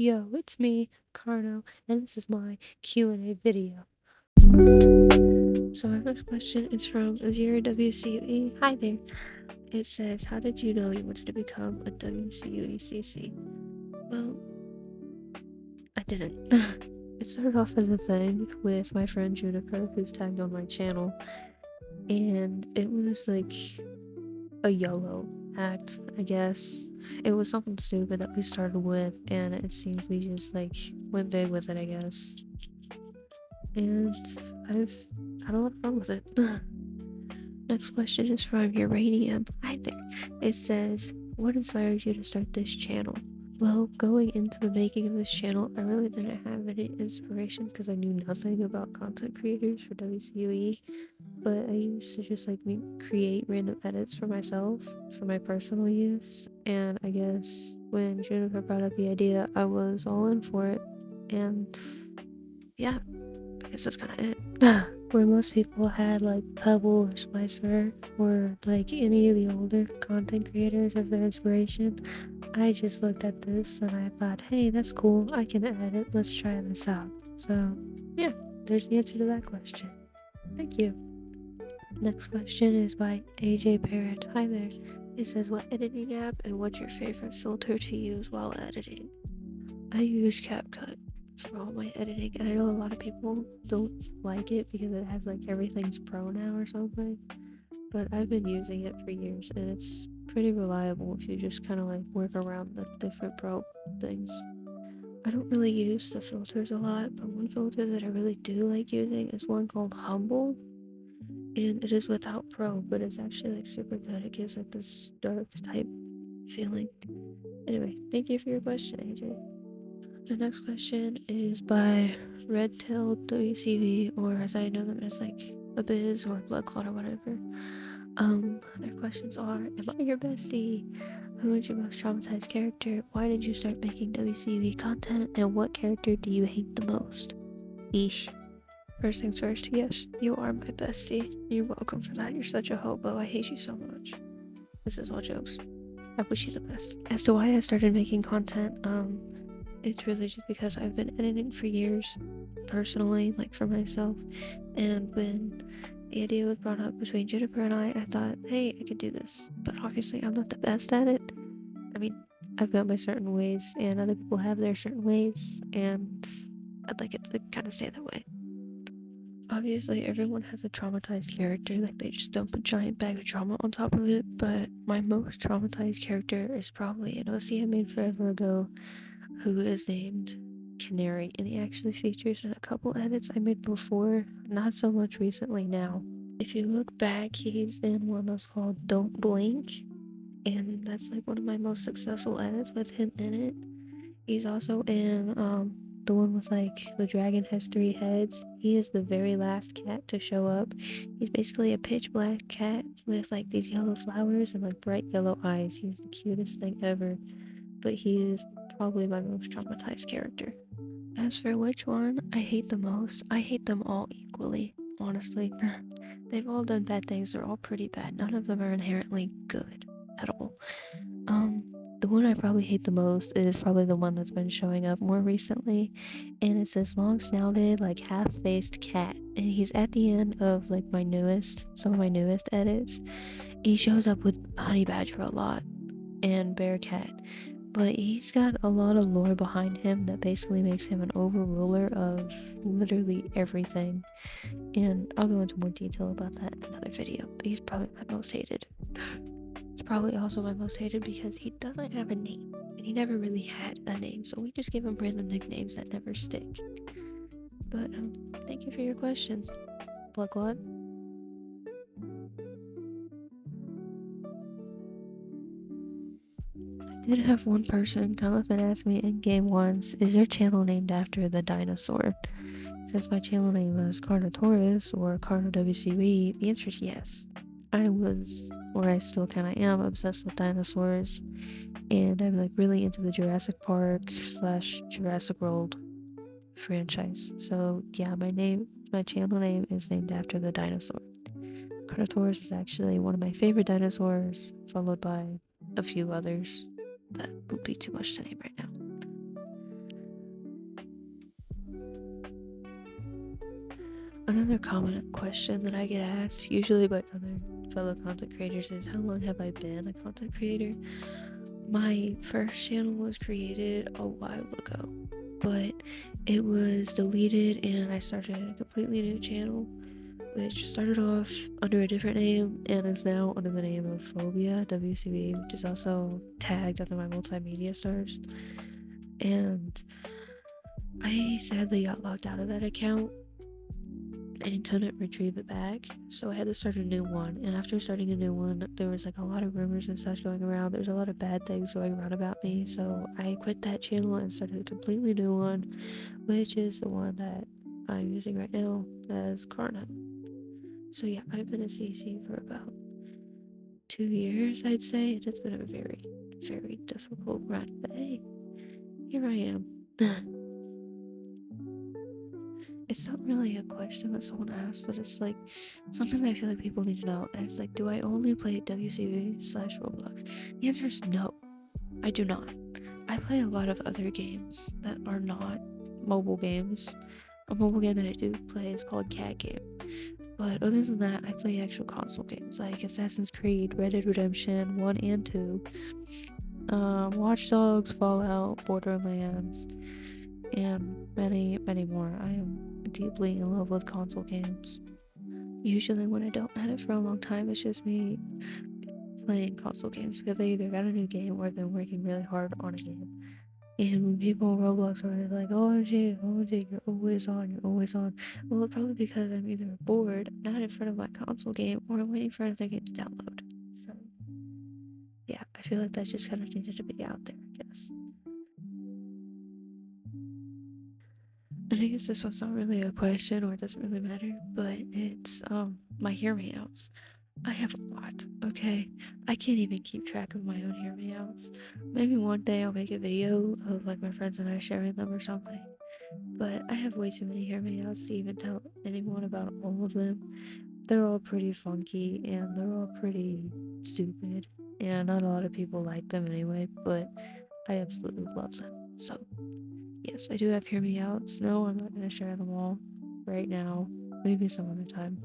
Yo, it's me, Carno, and this is my Q&A video. So my first question is from 0WCUE. Hi there. It says, how did you know you wanted to become a WCUE Well, I didn't. It started off as a thing with my friend Juniper, who's tagged on my channel, and it was like a YOLO act, I guess. It was something stupid that we started with, and it seems we just like went big with it, I guess. And I've had a lot of fun with it. Next question is from Uranium. Hi there. It says, what inspired you to start this channel? Well, going into the making of this channel, I really didn't have any inspirations because I knew nothing about content creators for WCUE, but I used to just like create random edits for myself, for my personal use, and I guess when Juniper brought up the idea, I was all in for it, and yeah, I guess that's kind of it. Where most people had like Pebble or Spicer or like any of the older content creators as their inspiration, I just looked at this and I thought, hey, that's cool, I can edit, let's try this out. So yeah, there's the answer to that question. Thank you. Next question is by AJ Parrott. Hi there. It says, what editing app and what's your favorite filter to use while editing? I use CapCut for all my editing, and I know a lot of people don't like it because it has like everything's pro now or something, but I've been using it for years and it's pretty reliable if you just kind of like work around the different pro things. I don't really use the filters a lot, but one filter that I really do like using is one called Humble, and it is without pro, but it's actually like super good. It gives like this dark type feeling. Anyway, thank you for your question, AJ. The next question is by Red-tailed WCV, or as I know them as like Abyss or Bloodclot or whatever. Their questions are, am I your bestie? Who is your most traumatized character? Why did you start making WCV content? And what character do you hate the most? Eesh. First things first, yes, you are my bestie. You're welcome for that. You're such a hobo. I hate you so much. This is all jokes. I wish you the best. As to why I started making content, it's really just because I've been editing for years, personally, like for myself, and when the idea was brought up between Juniper and I thought, hey, I could do this, but obviously I'm not the best at it. I mean, I've got my certain ways, and other people have their certain ways, and I'd like it to kind of stay that way. Obviously, everyone has a traumatized character, like they just dump a giant bag of trauma on top of it, but my most traumatized character is probably an OC I made forever ago, who is named Canary, and he actually features in a couple edits I made before, not so much recently now. If you look back, he's in one that's called Don't Blink, and that's like one of my most successful edits with him in it. He's also in the one with like the dragon has 3 heads. He is the very last cat to show up. He's basically a pitch black cat with like these yellow flowers and like bright yellow eyes. He's the cutest thing ever, but he is probably my most traumatized character. As for which one I hate the most, I hate them all equally, honestly. They've all done bad things, they're all pretty bad. None of them are inherently good at all. The one I probably hate the most is probably the one that's been showing up more recently, and it's this long-snouted, like half-faced cat, and he's at the end of like some of my newest edits. He shows up with Honey Badger a lot and Bearcat, but he's got a lot of lore behind him that basically makes him an overruler of literally everything, and I'll go into more detail about that in another video, but he's probably my most hated. He's probably also my most hated because he doesn't have a name, and he never really had a name, so we just give him random nicknames that never stick. But thank you for your questions, Bloodclot. I did have one person come up and ask me in game once, is your channel named after the dinosaur? Since my channel name was Carnotaurus or CarnoWCV, the answer is yes. I was, or I still kind of am, obsessed with dinosaurs, and I'm like really into the Jurassic Park / Jurassic World franchise. So yeah, my channel name is named after the dinosaur. Carnotaurus is actually one of my favorite dinosaurs, followed by a few others that would be too much to name right now. Another common question that I get asked, usually by other fellow content creators, is how long have I been a content creator? My first channel was created a while ago, but it was deleted and I started a completely new channel, which started off under a different name and is now under the name of Phobia WCB, which is also tagged under my multimedia stars. And I sadly got locked out of that account and couldn't retrieve it back, so I had to start a new one. And after starting a new one, there was like a lot of rumors and such going around. There's a lot of bad things going around about me, so I quit that channel and started a completely new one, which is the one that I'm using right now as Carnowcue. So yeah, I've been a CC for about 2 years, I'd say, and it's been a very, very difficult run. But hey, here I am. It's not really a question that someone asked, but it's like something that I feel like people need to know. And it's like, do I only play WCV/Roblox? The answer is no, I do not. I play a lot of other games that are not mobile games. A mobile game that I do play is called Cat Game. But other than that, I play actual console games like Assassin's Creed, Red Dead Redemption 1 and 2, Watch Dogs, Fallout, Borderlands, and many, many more. I am deeply in love with console games. Usually when I don't have it for a long time, it's just me playing console games because I either got a new game or I've been working really hard on a game. And when people on Roblox are like, OMG, OMG, you're always on, you're always on. Well, it's probably because I'm either bored, not in front of my console game, or I'm waiting for another game to download. So, yeah, I feel like that just kind of needed to be out there, I guess. And I guess this one's not really a question or it doesn't really matter, but it's my hear me outs. I have a lot, okay? I can't even keep track of my own hear me outs. Maybe one day I'll make a video of like my friends and I sharing them or something. But I have way too many hear me outs to even tell anyone about all of them. They're all pretty funky and they're all pretty stupid. And not a lot of people like them anyway, but I absolutely love them. So yes, I do have hear me outs. No, I'm not gonna share them all right now. Maybe some other time.